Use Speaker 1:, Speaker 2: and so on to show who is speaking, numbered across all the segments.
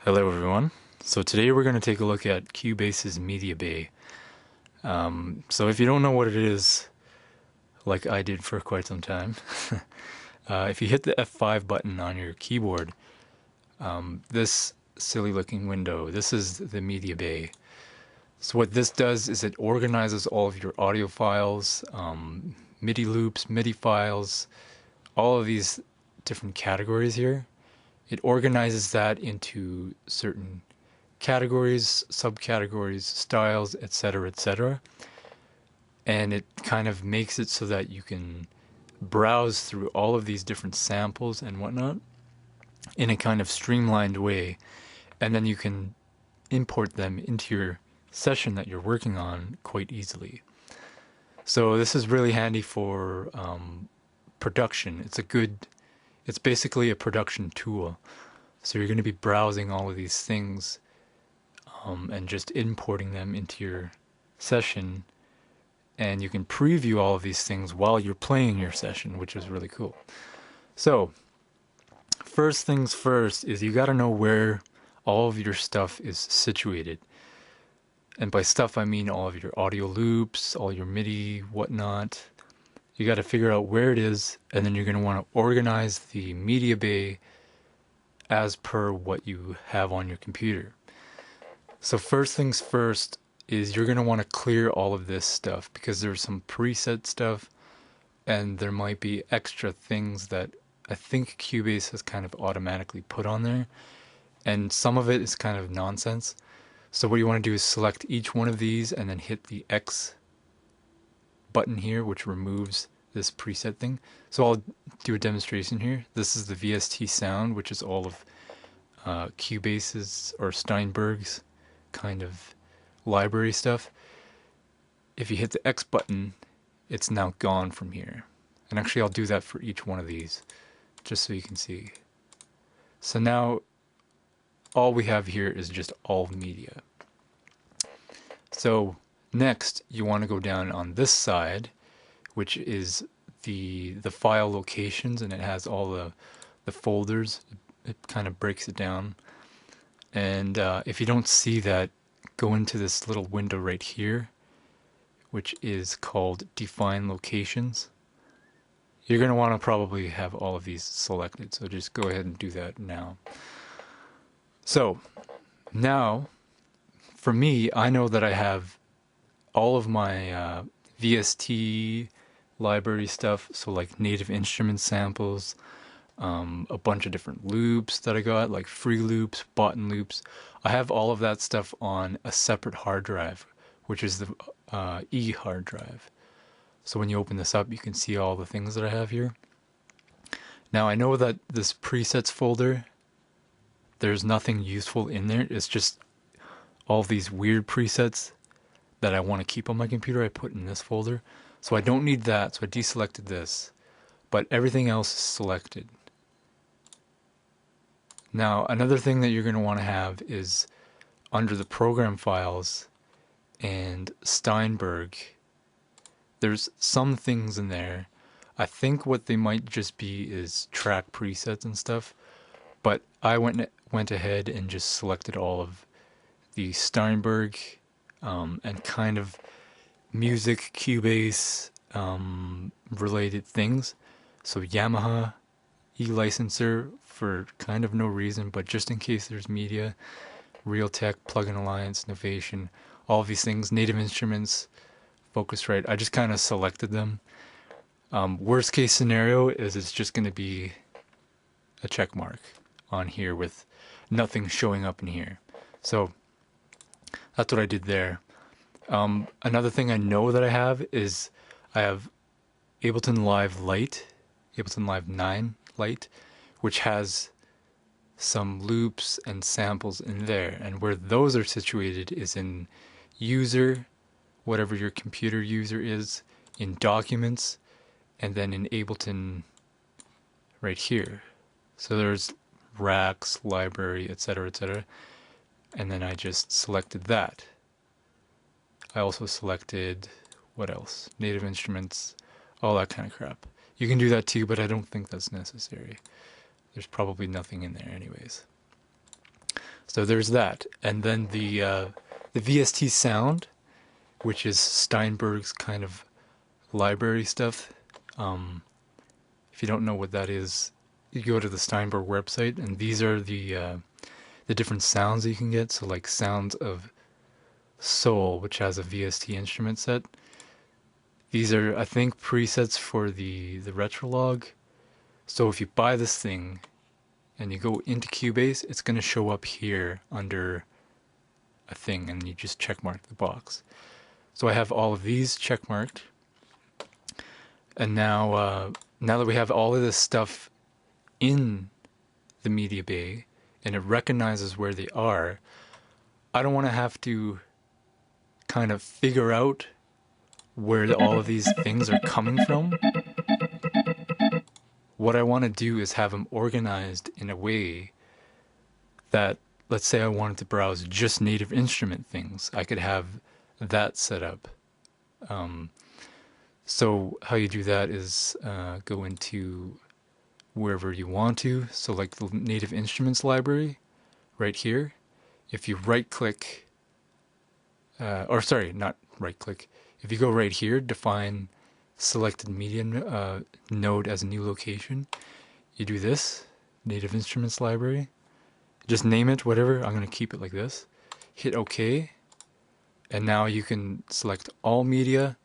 Speaker 1: Hello everyone. So today we're going to take a look at Cubase's Media Bay. So if you don't know what it is, like I did for quite some time, if you hit the F5 button on your keyboard, this silly looking window, this is the Media Bay. So what this does is it organizes all of your audio files, MIDI loops, MIDI files, all of these different categories here. It organizes that into certain categories, subcategories, styles, etc., etc. And it kind of makes it so that you can browse through all of these different samples and whatnot in a kind of streamlined way. And then you can import them into your session that you're working on quite easily. So this is really handy for production. It's basically a production tool. So you're going to be browsing all of these things and just importing them into your session, and you can preview all of these things while you're playing your session, which is really cool. So first things first is you got to know where all of your stuff is situated. And by stuff I mean all of your audio loops, all your MIDI, whatnot. You got to figure out where it is, and then you're going to want to organize the media bay as per what you have on your computer. So first things first is you're going to want to clear all of this stuff because there's some preset stuff and there might be extra things that I think Cubase has kind of automatically put on there, and some of it is kind of nonsense. So what you want to do is select each one of these and then hit the X button here, which removes this preset thing. So I'll do a demonstration here. This is the Vst Sound, which is all of Cubase's or Steinberg's kind of library stuff. If you hit the X button, it's now gone from here. And actually I'll do that for each one of these just so you can see. So now all we have here is just all media. So next you want to go down on this side, which is the file locations, and it has all the folders. It kind of breaks it down. And if you don't see that, go into this little window right here, which is called Define Locations. You're going to want to probably have all of these selected, so just go ahead and do that now. So now, for me, I know that I have all of my VST library stuff, so like native instrument samples, a bunch of different loops that I got, like free loops, button loops. I have all of that stuff on a separate hard drive, which is the E hard drive. So when you open this up, you can see all the things that I have here. Now I know that this presets folder, there's nothing useful in there. It's just all these weird presets that I want to keep on my computer I put in this folder. So I don't need that, so I deselected this. But everything else is selected. Now, another thing that you're going to want to have is under the program files and Steinberg, there's some things in there. I think what they might just be is track presets and stuff, but I went ahead and just selected all of the Steinberg and kind of music Cubase related things. So Yamaha e-licenser for kind of no reason, but just in case there's media, Realtek, Plugin Alliance, Novation, all of these things, native instruments, Focusrite. I just kind of selected them. Worst case scenario is it's just going to be a check mark on here with nothing showing up in here. So that's what I did there. Another thing I know that I have is I have Ableton Live Lite, Ableton Live 9 Lite, which has some loops and samples in there. And where those are situated is in user, whatever your computer user is, in documents, and then in Ableton right here. So there's racks, library, etc., etc. And then I just selected that. I also selected, what else? Native instruments, all that kind of crap. You can do that too, but I don't think that's necessary. There's probably nothing in there anyways. So there's that. And then the VST Sound, which is Steinberg's kind of library stuff. If you don't know what that is, you go to the Steinberg website, and these are the different sounds that you can get. So like Sounds of Soul, which has a VST instrument set. These are, I think, presets for the Retrolog. So if you buy this thing and you go into Cubase, it's going to show up here under a thing, and you just checkmark the box. So I have all of these checkmarked, and now that we have all of this stuff in the media bay and it recognizes where they are, I don't want to have to kind of figure out where all of these things are coming from. What I want to do is have them organized in a way that, let's say I wanted to browse just native instrument things, I could have that set up. So how you do that is go into wherever you want to. So like the native instruments library right here. If you right click, or sorry, not right click. If you go right here, define selected media node as a new location. You do this, native instruments library. Just name it, whatever. I'm going to keep it like this. Hit OK. And now you can select all media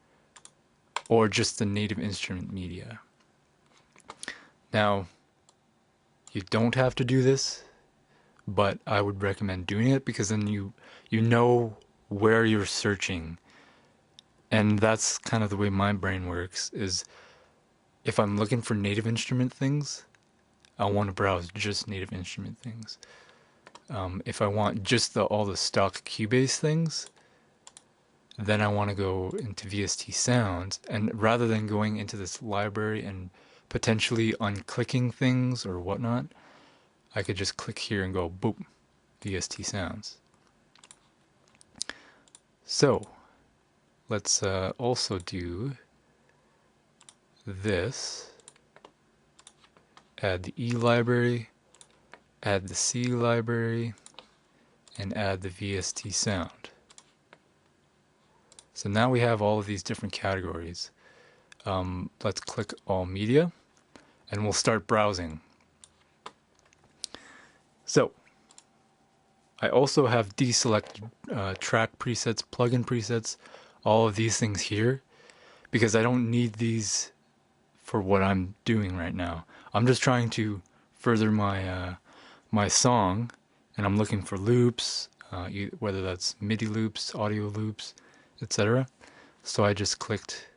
Speaker 1: or just the native instrument media. Now, you don't have to do this, but I would recommend doing it because then you know where you're searching. And that's kind of the way my brain works, is if I'm looking for native instrument things, I want to browse just native instrument things. If I want just all the stock Cubase things, then I want to go into VST Sounds, and rather than going into this library and potentially unclicking things or whatnot, I could just click here and go boop, VST Sounds. So let's also do this. Add the E library, add the C library, and add the VST Sound. So now we have all of these different categories. Let's click All Media, and we'll start browsing. So I also have deselected track presets, plugin presets, all of these things here, because I don't need these for what I'm doing right now. I'm just trying to further my my song, and I'm looking for loops, whether that's MIDI loops, audio loops, etc. So I just clicked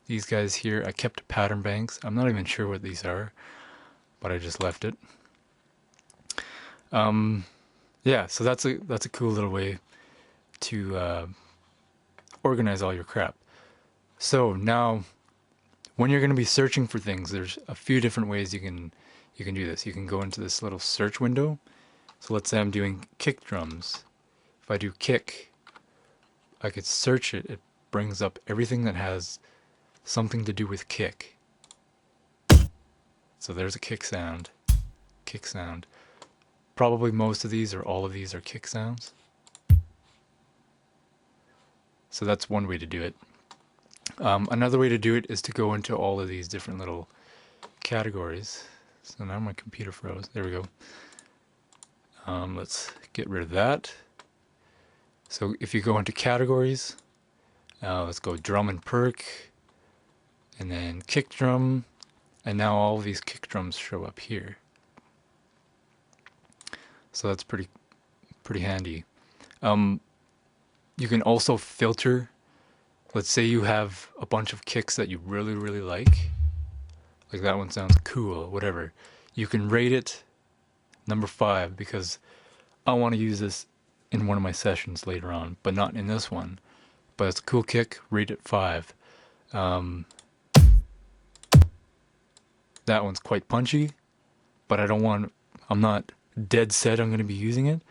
Speaker 1: these guys here. I kept pattern banks. I'm not even sure what these are, but I just left it. Yeah, so that's a cool little way to organize all your crap. So now, when you're going to be searching for things, there's a few different ways you can do this. You can go into this little search window. So let's say I'm doing kick drums. If I do kick, I could search it. It brings up everything that has something to do with kick. So there's a kick sound. Kick sound. Probably most of these or all of these are kick sounds. So that's one way to do it. Another way to do it is to go into all of these different little categories. So now my computer froze. There we go. Let's get rid of that. So if you go into categories, let's go drum and perk, and then kick drum, and now all of these kick drums show up here. So that's pretty handy. You can also filter. Let's say you have a bunch of kicks that you really, really like that one sounds cool, whatever. You can rate it number 5 because I want to use this in one of my sessions later on, but not in this one. But it's a cool kick, rate it 5. That one's quite punchy, but I'm not dead set I'm going to be using it.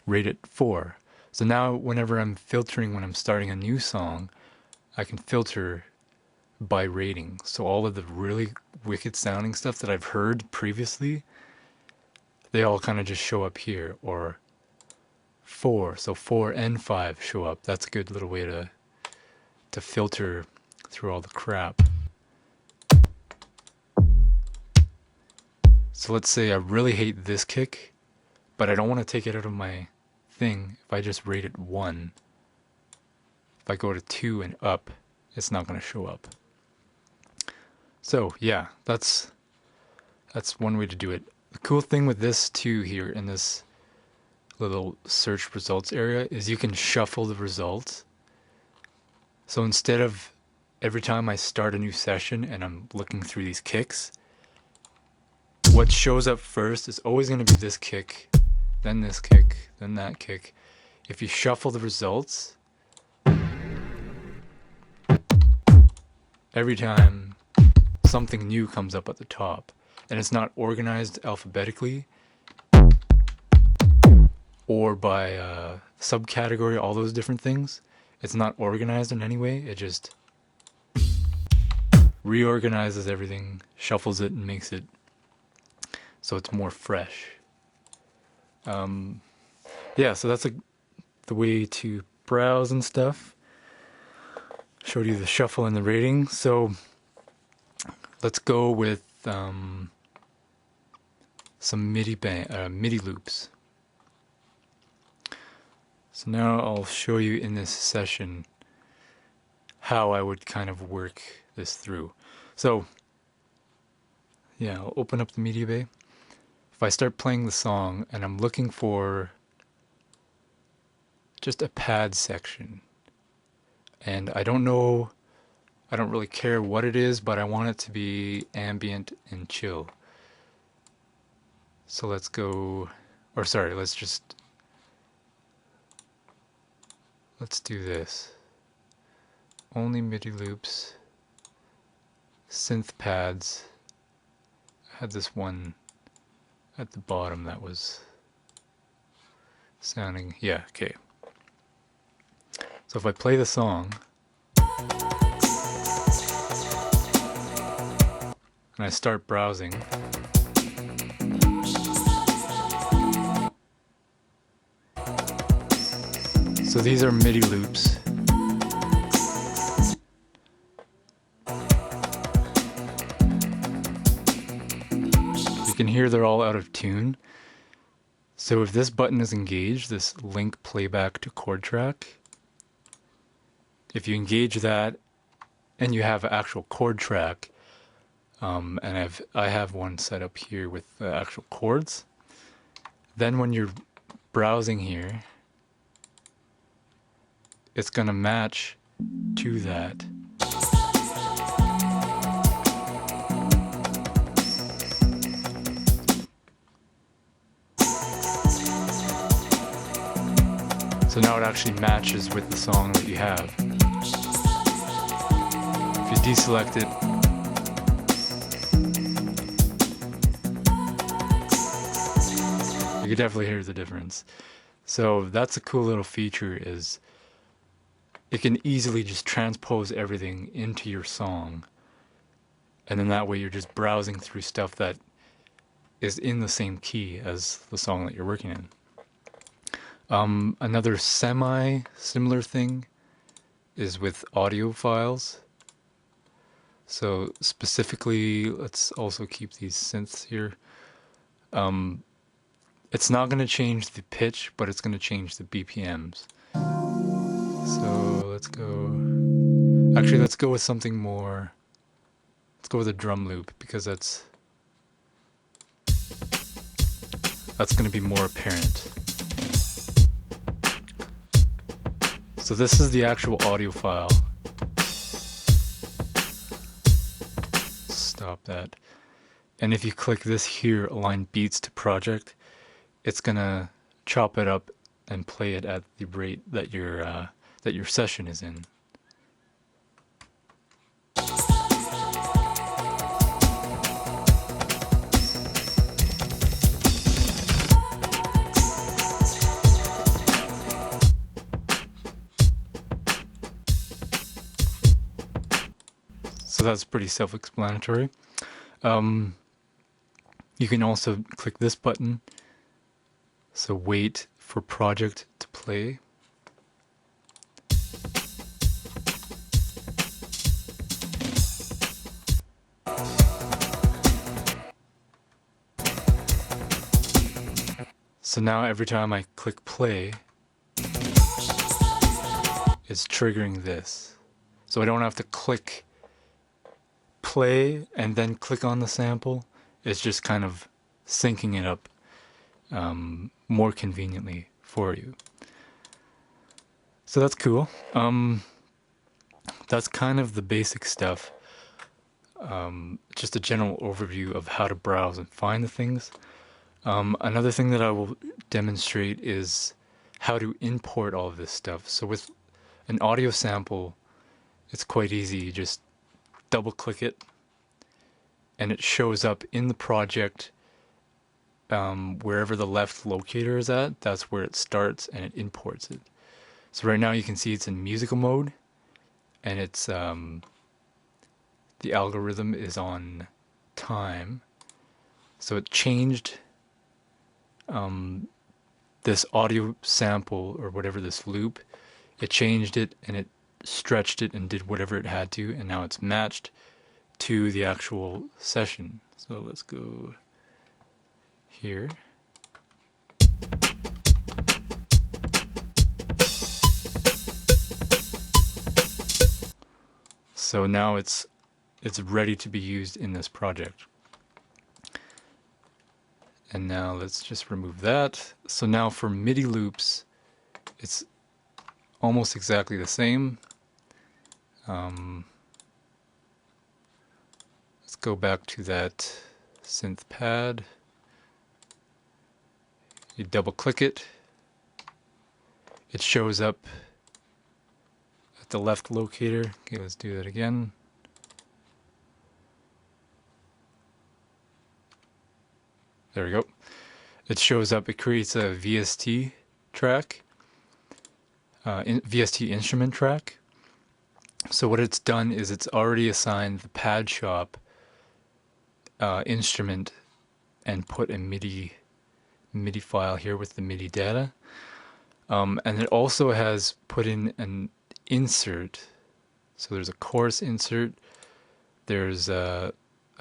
Speaker 1: Rate it 4. So now whenever I'm filtering, when I'm starting a new song, I can filter by rating. So all of the really wicked sounding stuff that I've heard previously, they all kind of just show up here. Or 4. So 4 and 5 show up. That's a good little way to filter through all the crap. So let's say I really hate this kick, but I don't want to take it out of my thing. If I just rate it 1, if I go to 2 and up, it's not going to show up. So yeah, that's one way to do it. The cool thing with this too here in this little search results area is you can shuffle the results. So instead of every time I start a new session and I'm looking through these kicks, what shows up first is always going to be this kick, then this kick, then that kick. If you shuffle the results, every time something new comes up at the top, and it's not organized alphabetically or by subcategory, all those different things. It's not organized in any way. It just reorganizes everything, shuffles it, and makes it so it's more fresh. Yeah, so that's the way to browse and stuff. Showed you the shuffle and the rating. So let's go with some MIDI loops. So now I'll show you in this session how I would kind of work this through. So yeah, I'll open up the Midi Bay. If I start playing the song and I'm looking for just a pad section, and I don't really care what it is, but I want it to be ambient and chill. So let's do this. Only MIDI loops, synth pads. I had this one at the bottom that was sounding, yeah, okay. So if I play the song, and I start browsing, so these are MIDI loops. You can hear they're all out of tune. So if this button is engaged, this link playback to chord track, if you engage that and you have an actual chord track, and I have one set up here with the actual chords, then when you're browsing here, it's gonna match to that. So now it actually matches with the song that you have. If you deselect it, you can definitely hear the difference. So that's a cool little feature, is it can easily just transpose everything into your song, and then that way you're just browsing through stuff that is in the same key as the song that you're working in. Another semi-similar thing is with audio files. So specifically, let's also keep these synths here. It's not going to change the pitch, but it's going to change the BPMs. So let's go with something more. Let's go with a drum loop, because that's going to be more apparent. So this is the actual audio file. Stop that. And if you click this here, align beats to project, it's gonna chop it up and play it at the rate that your session is in. So that's pretty self-explanatory. You can also click this button. So wait for project to play. So now every time I click play, it's triggering this. So I don't have to click play and then click on the sample. It's just kind of syncing it up more conveniently for you. So that's cool. That's kind of the basic stuff. Just a general overview of how to browse and find the things. Another thing that I will demonstrate is how to import all of this stuff. So with an audio sample, it's quite easy. You just double click it and it shows up in the project wherever the left locator is at. That's where it starts and it imports it. So right now you can see it's in musical mode and it's the algorithm is on time. So it changed this audio sample or whatever, this loop, it changed it and it stretched it and did whatever it had to, and now it's matched to the actual session. So let's go here. So now it's ready to be used in this project. And now let's just remove that. So now for Midi Loops, it's almost exactly the same. Let's go back to that synth pad. You double click it. It shows up at the left locator. Okay, let's do that again. There we go. It shows up, it creates a VST track, VST instrument track. So what it's done is it's already assigned the pad shop instrument and put a MIDI file here with the MIDI data. And it also has put in an insert. So there's a chorus insert. There's a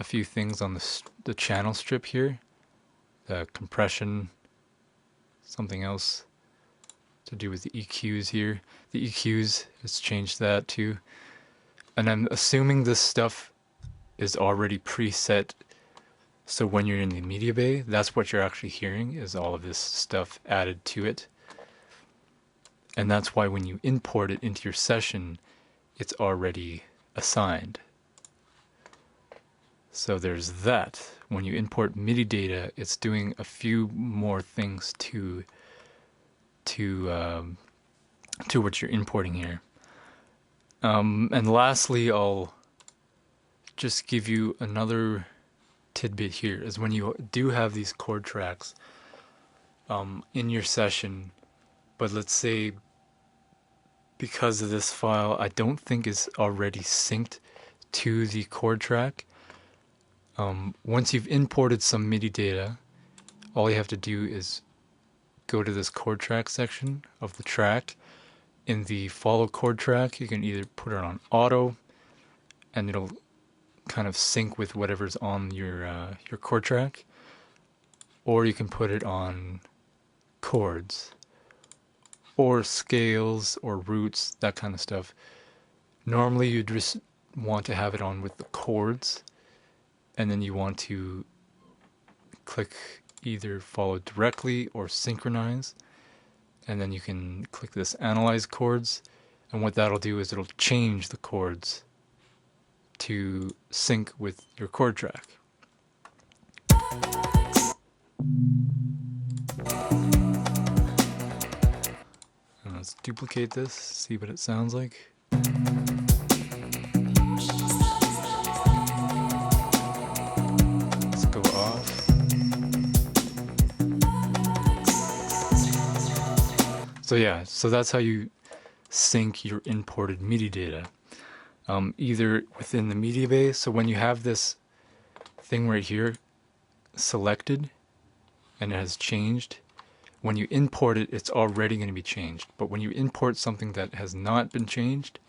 Speaker 1: few things on the channel strip here. The compression, something else to do with the EQs here. The EQs, it's changed that too. And I'm assuming this stuff is already preset, so when you're in the media bay, that's what you're actually hearing, is all of this stuff added to it. And that's why when you import it into your session, it's already assigned. So there's that. When you import MIDI data, it's doing a few more things to what you're importing here. And lastly, I'll just give you another tidbit here, is when you do have these chord tracks in your session, but let's say because of this file I don't think is already synced to the chord track, once you've imported some MIDI data, all you have to do is go to this chord track section of the track. In the follow chord track, you can either put it on auto, and it'll kind of sync with whatever's on your chord track, or you can put it on chords, or scales, or roots, that kind of stuff. Normally you just want to have it on with the chords, and then you want to click either follow directly or synchronize, and then you can click this analyze chords, and what that'll do is it'll change the chords to sync with your chord track. And let's duplicate this, see what it sounds like. Let's go off. So yeah, so that's how you sync your imported MIDI data. Either within the media bay, so when you have this thing right here selected and it has changed, when you import it, it's already going to be changed. But when you import something that has not been changed,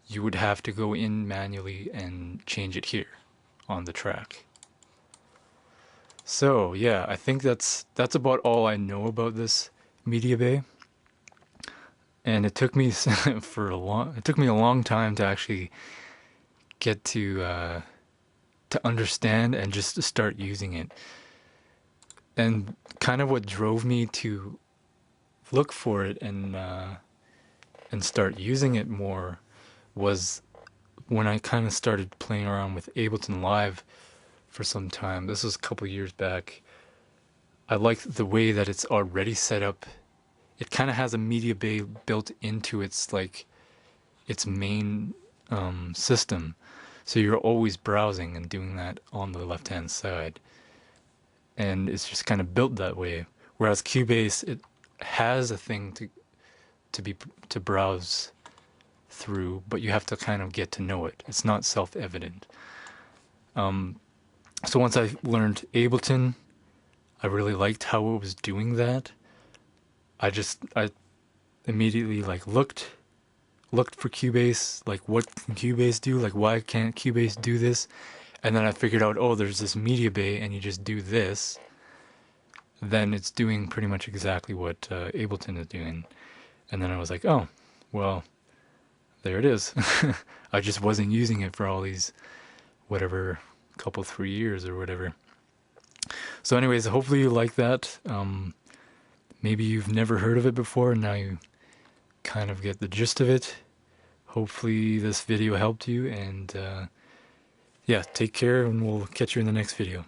Speaker 1: you would have to go in manually and change it here on the track. So yeah, I think that's about all I know about this media bay. And it took me it took me a long time to actually get to understand and just to start using it. And kind of what drove me to look for it and start using it more was when I kind of started playing around with Ableton Live for some time. This was a couple years back. I like the way that it's already set up. It kind of has a media bay built into its main system, so you're always browsing and doing that on the left-hand side, and it's just kind of built that way. Whereas Cubase, it has a thing to browse through, but you have to kind of get to know it. It's not self-evident. So once I learned Ableton, I really liked how it was doing that. I immediately looked for Cubase, like what can Cubase do? Like why can't Cubase do this? And then I figured out, oh, there's this media bay and you just do this. Then it's doing pretty much exactly what Ableton is doing. And then I was like, oh, well, there it is. I just wasn't using it for all these, whatever, couple 3 years or whatever. So anyways, hopefully you like that. Maybe you've never heard of it before, and now you kind of get the gist of it. Hopefully this video helped you, and yeah, take care, and we'll catch you in the next video.